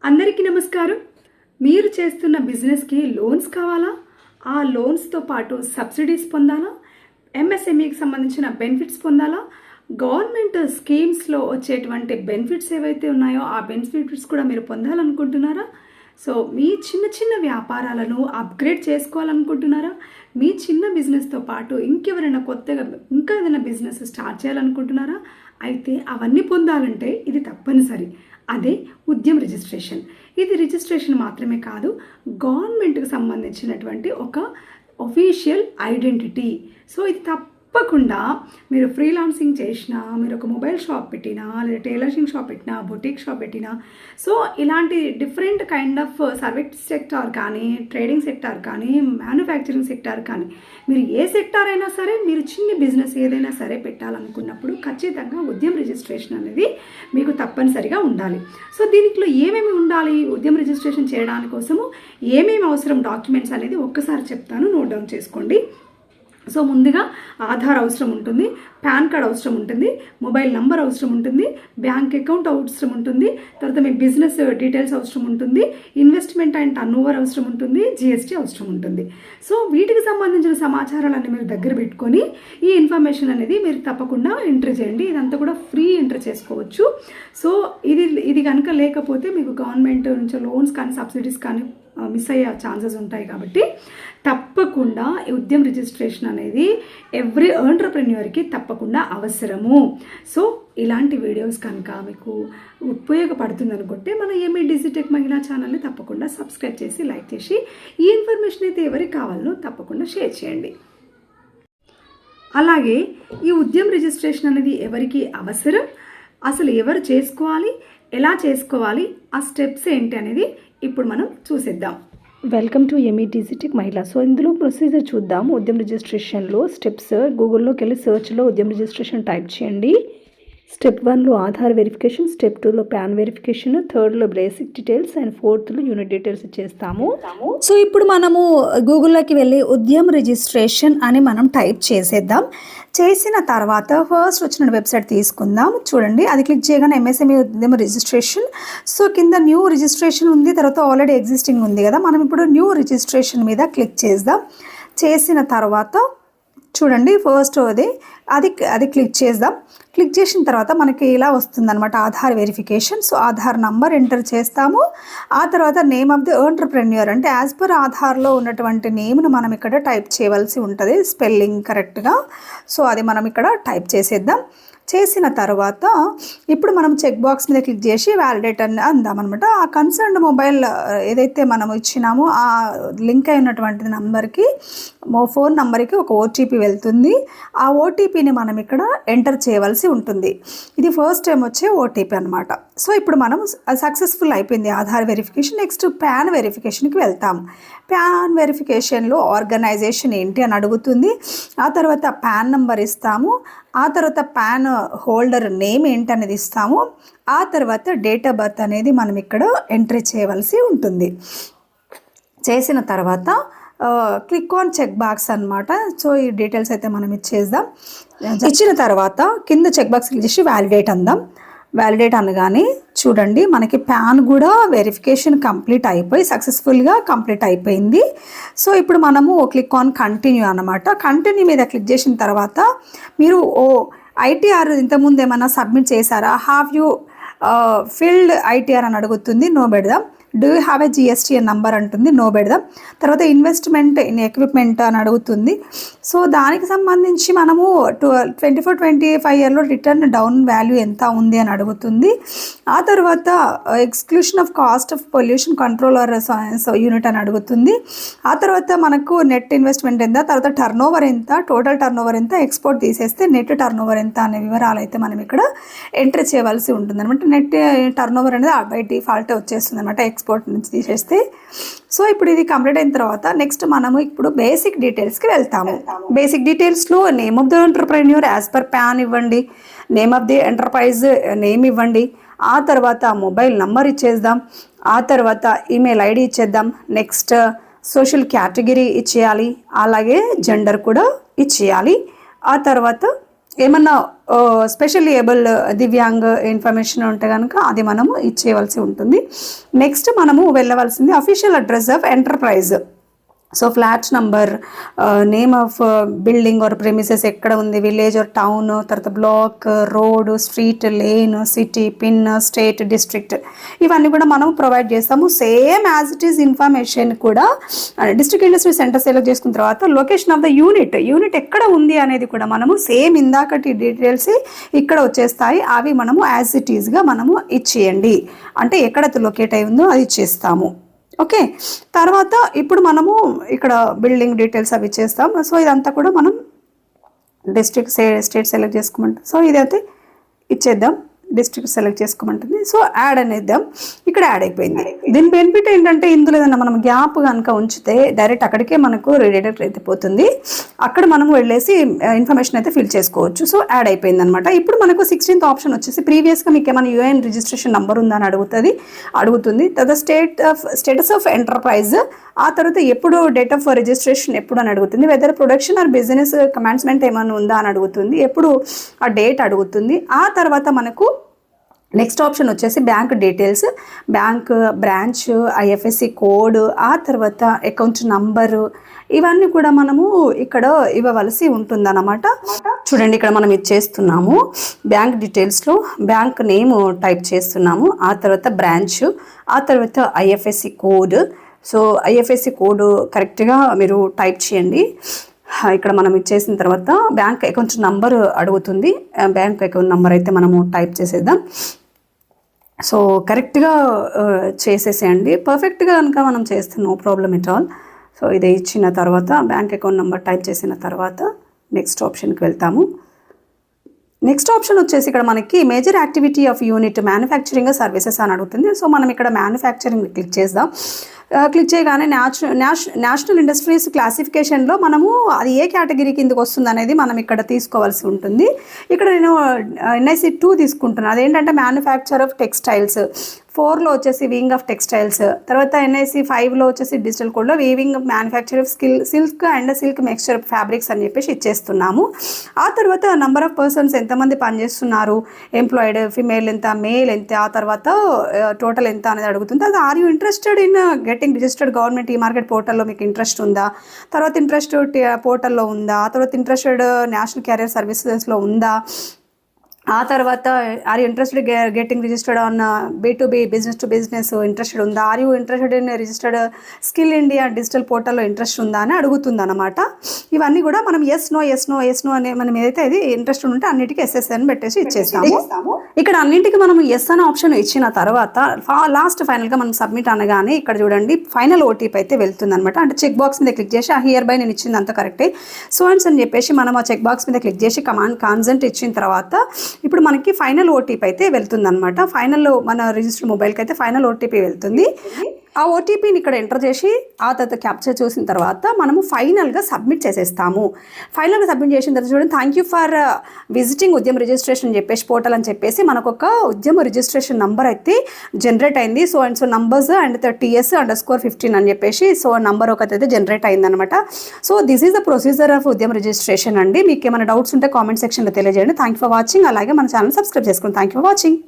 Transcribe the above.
అందరికీ నమస్కారం. మీరు చేస్తున్న బిజినెస్కి లోన్స్ కావాలా? ఆ లోన్స్తో పాటు సబ్సిడీస్ పొందాలా? ఎంఎస్ఎంఈకి సంబంధించిన బెనిఫిట్స్ పొందాలా? గవర్నమెంట్ స్కీమ్స్లో వచ్చేటువంటి బెనిఫిట్స్ ఏవైతే ఉన్నాయో ఆ బెనిఫిట్స్ కూడా మీరు పొందాలనుకుంటున్నారా? సో మీ చిన్న చిన్న వ్యాపారాలను అప్గ్రేడ్ చేసుకోవాలనుకుంటున్నారా? మీ చిన్న బిజినెస్తో పాటు ఇంకెవరైనా కొత్తగా ఇంకా ఏదైనా బిజినెస్ స్టార్ట్ చేయాలనుకుంటున్నారా? అయితే అవన్నీ పొందాలంటే ఇది తప్పనిసరి. అదే ఉద్యమ రిజిస్ట్రేషన్. ఇది రిజిస్ట్రేషన్ మాత్రమే కాదు, గవర్నమెంట్కి సంబంధించినటువంటి ఒక అఫీషియల్ ఐడెంటిటీ. సో ఇది తప్పకుండా మీరు ఫ్రీలాన్సింగ్ చేసినా, మీరు ఒక మొబైల్ షాప్ పెట్టినా, లేదా టైలరింగ్ షాప్ పెట్టినా, బొటిక్ షాప్ పెట్టినా, సో ఇలాంటి different kind of service sector కానీ, ట్రేడింగ్ సెక్టార్ కానీ, మ్యానుఫ్యాక్చరింగ్ సెక్టార్ కానీ, మీరు ఏ సెక్టార్ అయినా సరే, మీరు చిన్న బిజినెస్ ఏదైనా సరే పెట్టాలనుకున్నప్పుడు ఖచ్చితంగా ఉద్యమ రిజిస్ట్రేషన్ అనేది మీకు తప్పనిసరిగా ఉండాలి. సో దీంట్లో ఏమేమి ఉండాలి, ఉద్యమ రిజిస్ట్రేషన్ చేయడానికి కోసము ఏమేమి అవసరం డాక్యుమెంట్స్ అనేది ఒక్కసారి చెప్తాను, నోట్ డౌన్ చేసుకోండి. సో ముందుగా ఆధార్ అవసరం ఉంటుంది, పాన్ కార్డ్ అవసరం ఉంటుంది, మొబైల్ నంబర్ అవసరం ఉంటుంది, బ్యాంక్ అకౌంట్ అవసరం ఉంటుంది, తర్వాత మీ బిజినెస్ డీటెయిల్స్ అవసరం ఉంటుంది, ఇన్వెస్ట్మెంట్ అండ్ టర్నోవర్ అవసరం ఉంటుంది, జిఎస్టీ అవసరం ఉంటుంది. సో వీటికి సంబంధించిన సమాచారాలన్నీ మీరు దగ్గర పెట్టుకొని ఈ ఇన్ఫర్మేషన్ అనేది మీరు తప్పకుండా ఎంటర్ చేయండి. ఇదంతా కూడా ఫ్రీ ఎంటర్ చేసుకోవచ్చు. సో ఇది కనుక లేకపోతే మీకు గవర్నమెంట్ నుంచి లోన్స్ కానీ సబ్సిడీస్ కానీ మిస్ అయ్యే ఛాన్సెస్ ఉంటాయి. కాబట్టి తప్పకుండా ఉద్యమ రిజిస్ట్రేషన్ అనేది ఎవ్రీ ఎంటర్‌ప్రెన్యూర్‌కి తప్పకుండా అవసరము. సో ఇలాంటి వీడియోస్ కనుక మీకు ఉపయోగపడుతుంది అనుకుంటే మన ఏమీ డిజిటెక్ మహిళా ఛానల్ని తప్పకుండా సబ్స్క్రైబ్ చేసి లైక్ చేసి ఈ ఇన్ఫర్మేషన్ అయితే ఎవరికి కావాలో తప్పకుండా షేర్ చేయండి. అలాగే ఈ ఉద్యమ రిజిస్ట్రేషన్ అనేది ఎవరికి అవసరం, అసలు ఎవరు చేసుకోవాలి, ఎలా చేసుకోవాలి, ఆ స్టెప్స్ ఏంటి అనేది ఇప్పుడు మనం చూసేద్దాం. వెల్కమ్ టు ఎంఈ డిజిటెక్ మహిళా. సో ఇందులో ప్రొసీజర్ చూద్దాం. ఉద్యమ రిజిస్ట్రేషన్లో స్టెప్స్ గూగుల్లోకి వెళ్ళి సర్చ్లో ఉద్యమ రిజిస్ట్రేషన్ టైప్ చేయండి. స్టెప్ 1లో ఆధార్ వెరిఫికేషన్, స్టెప్ 2లో ప్యాన్ వెరిఫికేషన్, థర్డ్లో బేసిక్ డీటెయిల్స్ అండ్ ఫోర్త్లో యూనిట్ డీటెయిల్స్ ఇచ్చేస్తాము. సో ఇప్పుడు మనము గూగుల్లోకి వెళ్ళి ఉద్యమ రిజిస్ట్రేషన్ అని మనం టైప్ చేసేద్దాం. చేసిన తర్వాత ఫస్ట్ వచ్చిన వెబ్సైట్ తీసుకుందాం. చూడండి, అది క్లిక్ చేయగానే ఎంఎస్ఎంఈ ఉద్యమ రిజిస్ట్రేషన్. సో కింద న్యూ రిజిస్ట్రేషన్ ఉంది, తర్వాత ఆల్రెడీ ఎగ్జిస్టింగ్ ఉంది కదా, మనం ఇప్పుడు న్యూ రిజిస్ట్రేషన్ మీద క్లిక్ చేద్దాం. చేసిన తర్వాత చూడండి ఫస్ట్ అది క్లిక్ చేద్దాం. క్లిక్ చేసిన తర్వాత మనకి ఇలా వస్తుందన్నమాట, Aadhaar verification. So Aadhaar number enter చేస్తాము. ఆ తర్వాత నేమ్ ఆఫ్ ది ఎంటర్‌ప్రెన్యూర్ అంటే యాజ్ పర్ ఆధార్లో ఉన్నటువంటి నేమ్ను మనం ఇక్కడ టైప్ చేయవలసి ఉంటుంది, స్పెల్లింగ్ కరెక్ట్గా. సో అది మనం ఇక్కడ టైప్ చేసేద్దాం. చేసిన తర్వాత ఇప్పుడు మనం చెక్ బాక్స్ మీద క్లిక్ చేసి వ్యాలిడేట్ అని అందామన్నమాట. ఆ కన్సర్న్డ్ మొబైల్ ఏదైతే మనం ఇచ్చినామో ఆ లింక్ అయినటువంటి నంబర్కి, ఫోన్ నంబర్కి ఒక ఓటీపీ వెళ్తుంది. ఆ ఓటీపీని మనం ఇక్కడ ఎంటర్ చేయవలసి ఉంటుంది. ఇది ఫస్ట్ టైం వచ్చే ఓటీపీ అనమాట. సో ఇప్పుడు మనం సక్సెస్ఫుల్ అయిపోయింది ఆధార్ వెరిఫికేషన్. నెక్స్ట్ ప్యాన్ వెరిఫికేషన్కి వెళ్తాం. ప్యాన్ వెరిఫికేషన్లో ఆర్గనైజేషన్ ఏంటి అని అడుగుతుంది. ఆ తర్వాత ప్యాన్ నంబర్ ఇస్తాము. ఆ తర్వాత ప్యాన్ హోల్డర్ నేమ్ ఏంటనేది ఇస్తాము. ఆ తర్వాత డేట్ ఆఫ్ బర్త్ అనేది మనం ఇక్కడ ఎంట్రీ చేయవలసి ఉంటుంది. చేసిన తర్వాత క్లిక్ ఆన్ చెక్ బాక్స్ అనమాట. సో ఈ డీటెయిల్స్ అయితే మనం ఇచ్చేద్దాం. ఇచ్చిన తర్వాత కింద చెక్ బాక్స్ క్లిక్ చేసి వ్యాలిడేట్ అందాం. వ్యాలిడేట్ అనగానే చూడండి మనకి ప్యాన్ కూడా వెరిఫికేషన్ కంప్లీట్ అయిపోయి సక్సెస్ఫుల్గా కంప్లీట్ అయిపోయింది. సో ఇప్పుడు మనము క్లిక్ ఆన్ కంటిన్యూ అనమాట. కంటిన్యూ మీద క్లిక్ చేసిన తర్వాత మీరు ఐటీఆర్ ఇంతకుముందు ఏమైనా సబ్మిట్ చేశారా, హ్యావ్ యూ ఫిల్డ్ ఐటీఆర్ అని అడుగుతుంది, నో పెడదాం. Do you have a GSTN number అంటుంది, నో పెడదాం. తర్వాత ఇన్వెస్ట్మెంట్ ఇన్ ఎక్విప్మెంట్ అని అడుగుతుంది. సో దానికి సంబంధించి మనము 24-25 ఇయర్లో రిటర్న్ డౌన్ వాల్యూ ఎంత ఉంది అని అడుగుతుంది. ఆ తర్వాత exclusion of cost of pollution controller unit అని అడుగుతుంది. ఆ తర్వాత మనకు నెట్ ఇన్వెస్ట్మెంట్ ఎంత, తర్వాత టర్న్ ఓవర్ ఎంత, టోటల్ టర్న్ ఓవర్ ఎంత, ఎక్స్పోర్ట్ తీసేస్తే నెట్ టర్న్ ఓవర్ ఎంత అనే వివరాలు అయితే మనం ఇక్కడ ఎంటర్ చేయవలసి ఉంటుంది అనమాట. నెట్ టర్న్ ఓవర్ అనేది బై డిఫాల్ట్ వచ్చేస్తుంది అనమాట, ఎక్స్పోర్ట్ నుంచి తీసేస్తే. సో ఇప్పుడు ఇది కంప్లీట్ అయిన తర్వాత నెక్స్ట్ మనము ఇప్పుడు బేసిక్ డీటెయిల్స్కి వెళ్తాము. బేసిక్ డీటెయిల్స్లో name of the entrepreneur as per PAN ఇవ్వండి, name of the enterprise name ఇవ్వండి. ఆ తర్వాత మొబైల్ నంబర్ ఇచ్చేద్దాం. ఆ తర్వాత ఈమెయిల్ ఐడి ఇచ్చేద్దాం. నెక్స్ట్ సోషల్ కేటగిరీ ఇచ్చేయాలి, అలాగే జెండర్ కూడా ఇచ్చేయాలి. ఆ తర్వాత ఏమన్నా స్పెషల్లీ ఏబుల్ దివ్యాంగ్ ఇన్ఫర్మేషన్ ఉంటే కనుక అది మనము ఇచ్చేయవలసి ఉంటుంది. నెక్స్ట్ మనము వెళ్ళవలసింది official address of enterprise. So flat number, name of building or premises ఎక్కడ ఉంది, విలేజ్ ఆర్ టౌన్, తర్వాత block, road, street, lane, city, pin, state, district, ఇవన్నీ కూడా మనం ప్రొవైడ్ చేస్తాము. Same as it is information కూడా డిస్ట్రిక్ట్ ఇండస్ట్రీ సెంటర్ సెలెక్ట్ చేసుకున్న తర్వాత లొకేషన్ ఆఫ్ ద యూనిట్ ఎక్కడ ఉంది అనేది కూడా మనము సేమ్ ఇందాకటి డీటెయిల్స్ ఇక్కడ వచ్చేస్తాయి. అవి మనము యాజ్ ఇట్ ఈస్గా మనము ఇచ్చేయండి, అంటే ఎక్కడ లొకేట్ అయి ఉందో అది ఇచ్చేస్తాము. ఓకే, తర్వాత ఇప్పుడు మనము ఇక్కడ బిల్డింగ్ డీటెయిల్స్ అవి ఇచ్చేస్తాం. సో ఇదంతా కూడా మనం డిస్ట్రిక్ట్ స్టేట్ సెలెక్ట్ చేసుకోమంటాం. సో ఇదైతే ఇచ్చేద్దాం, డిస్ట్రిక్ట్ సెలెక్ట్ చేసుకోమంటుంది. సో యాడ్ అనేద్దాం, ఇక్కడ యాడ్ అయిపోయింది. దీని బెనిఫిట్ ఏంటంటే ఇందులో ఏదన్నా మనం గ్యాప్ కనుక ఉంచితే డైరెక్ట్ అక్కడికే మనకు రీడైరెక్ట్ అయితే పోతుంది, అక్కడ మనం వెళ్ళేసి ఇన్ఫర్మేషన్ అయితే ఫిల్ చేసుకోవచ్చు. సో యాడ్ అయిపోయింది అనమాట. ఇప్పుడు మనకు 16th ఆప్షన్ వచ్చేసి ప్రీవియస్గా మీకు ఏమైనా యూఏఎన్ రిజిస్ట్రేషన్ నెంబర్ ఉందా అని అడుగుతుంది. తర్వాత స్టేటస్ ఆఫ్ ఎంటర్ప్రైజ్, ఆ తర్వాత ఎప్పుడు డేట్ ఆఫ్ రిజిస్ట్రేషన్ ఎప్పుడు అని అడుగుతుంది. Whether production or business commencement ఏమైనా ఉందా అని అడుగుతుంది. ఎప్పుడు ఆ డేట్ అడుగుతుంది. ఆ తర్వాత మనకు నెక్స్ట్ ఆప్షన్ వచ్చేసి bank details, bank branch, IFSC code, ఆ తర్వాత అకౌంట్ నంబరు, ఇవన్నీ కూడా మనము ఇక్కడ ఇవ్వవలసి ఉంటుందన్నమాట. చూడండి, ఇక్కడ మనం ఇచ్చేస్తున్నాము బ్యాంక్ డీటెయిల్స్లో బ్యాంక్ నేమ్ టైప్ చేస్తున్నాము, ఆ తర్వాత బ్రాంచ్, ఆ తర్వాత IFSC code. So IFSC code కరెక్ట్గా మీరు టైప్ చేయండి. ఇక్కడ మనం ఇచ్చేసిన తర్వాత బ్యాంక్ అకౌంట్ నంబర్ అడుగుతుంది, బ్యాంక్ అకౌంట్ నంబర్ అయితే మనము టైప్ చేసేద్దాం. సో కరెక్ట్గా చేసేసేయండి, పర్ఫెక్ట్గా కనుక మనం చేస్తే no problem at all. So ఇది ఇచ్చిన తర్వాత బ్యాంక్ అకౌంట్ నెంబర్ టైప్ చేసిన తర్వాత నెక్స్ట్ ఆప్షన్కి వెళ్తాము. నెక్స్ట్ ఆప్షన్ వచ్చేసి ఇక్కడ మనకి major activity of unit manufacturing services అని అడుగుతుంది. సో మనం ఇక్కడ మ్యానుఫ్యాక్చరింగ్ క్లిక్ చేద్దాం. క్లిక్ చేయగానే నేషనల్ ఇండస్ట్రీస్ క్లాసిఫికేషన్లో మనము అది ఏ కేటగిరీ కిందకి వస్తుంది అనేది మనం ఇక్కడ తీసుకోవాల్సి ఉంటుంది. ఇక్కడ నేను NIC 2 తీసుకుంటున్నాను. అదేంటంటే మ్యానుఫ్యాక్చర్ ఆఫ్ టెక్స్టైల్స్, 4లో వచ్చేసి వీవింగ్ ఆఫ్ టెక్స్టైల్స్, తర్వాత NIC 5లో వచ్చేసి డిజిటల్ కోడ్లో weaving manufacture of silk and silk mixture fabrics అని చెప్పేసి ఇచ్చేస్తున్నాము. ఆ తర్వాత నంబర్ ఆఫ్ పర్సన్స్ ఎంతమంది పనిచేస్తున్నారు, ఎంప్లాయిడ్ ఫిమేల్ ఎంత, మేల్ ఎంత, ఆ తర్వాత టోటల్ ఎంత అనేది అడుగుతుంది. అది are you interested in getting registered government ఈ మార్కెట్ పోర్టల్లో మీకు ఇంట్రెస్ట్ ఉందా, తర్వాత ఇంట్రెస్ట్ పోర్టల్లో ఉందా, తర్వాత ఇంట్రెస్టెడ్ నేషనల్ క్యారియర్ సర్వీసెస్లో ఉందా, ఆ తర్వాత are you interested getting registered on B2B business to business interested ఉందా, are you interested in registered skill India digital పోర్టల్లో ఇంట్రెస్ట్ ఉందా అని అడుగుతుంది అనమాట. ఇవన్నీ కూడా మనం ఎస్ నో అనే మనం ఏదైతే అది ఇంట్రెస్ట్ ఉంటే అన్నిటికీ ఎస్ఎస్ అని పెట్టేసి ఇచ్చేస్తాము. ఇక్కడ అన్నింటికి మనం ఎస్ అనే ఆప్షన్ ఇచ్చిన తర్వాత లాస్ట్ ఫైనల్గా మనం సబ్మిట్ అనగానే ఇక్కడ చూడండి ఫైనల్ ఓటీపీ అయితే వెళ్తుంది అనమాట. అంటే చెక్ బాక్స్ మీద క్లిక్ చేసి హియర్ బై నేను ఇచ్చింది అంత కరెక్టే సో అండ్స్ అని చెప్పేసి మనం ఆ చెక్ బాక్స్ మీద క్లిక్ చేసి కాన్సెంట్ ఇచ్చిన తర్వాత ఇప్పుడు మనకి ఫైనల్ ఓటీపీ అయితే వెళ్తుంది అనమాట. ఫైనల్ మన రిజిస్టర్డ్ మొబైల్కి అయితే ఫైనల్ ఓటీపీ వెళ్తుంది. ఆ ఓటీపీని ఇక్కడ ఎంటర్ చేసి ఆ తర్వాత క్యాప్చర్ చూసిన తర్వాత మనము ఫైనల్గా సబ్మిట్ చేసేస్తాము. ఫైనల్గా సబ్మిట్ చేసిన తర్వాత చూడండి థ్యాంక్ యూ ఫర్ విజిటింగ్ ఉద్యమ రిజిస్ట్రేషన్ అని చెప్పేసి పోర్టల్ అని చెప్పేసి మనకు ఒక ఉద్యమ రిజిస్ట్రేషన్ నంబర్ అయితే జనరేట్ అయింది. So and so numbers and TS_15 అని చెప్పేసి సో నంబర్ ఒకటి అయితే జనరేట్ అయిందనమాట. So this is the procedure of ఉద్యమ రిజిస్ట్రేషన్ అండి. మీకు ఏమైనా డౌట్స్ ఉంటే కామెంట్ సెక్షన్లో తెలియజేయండి. Thank you for watching. అలాగే మన ఛానల్ సబ్స్క్రైబ్ చేసుకోండి. Thank you for watching.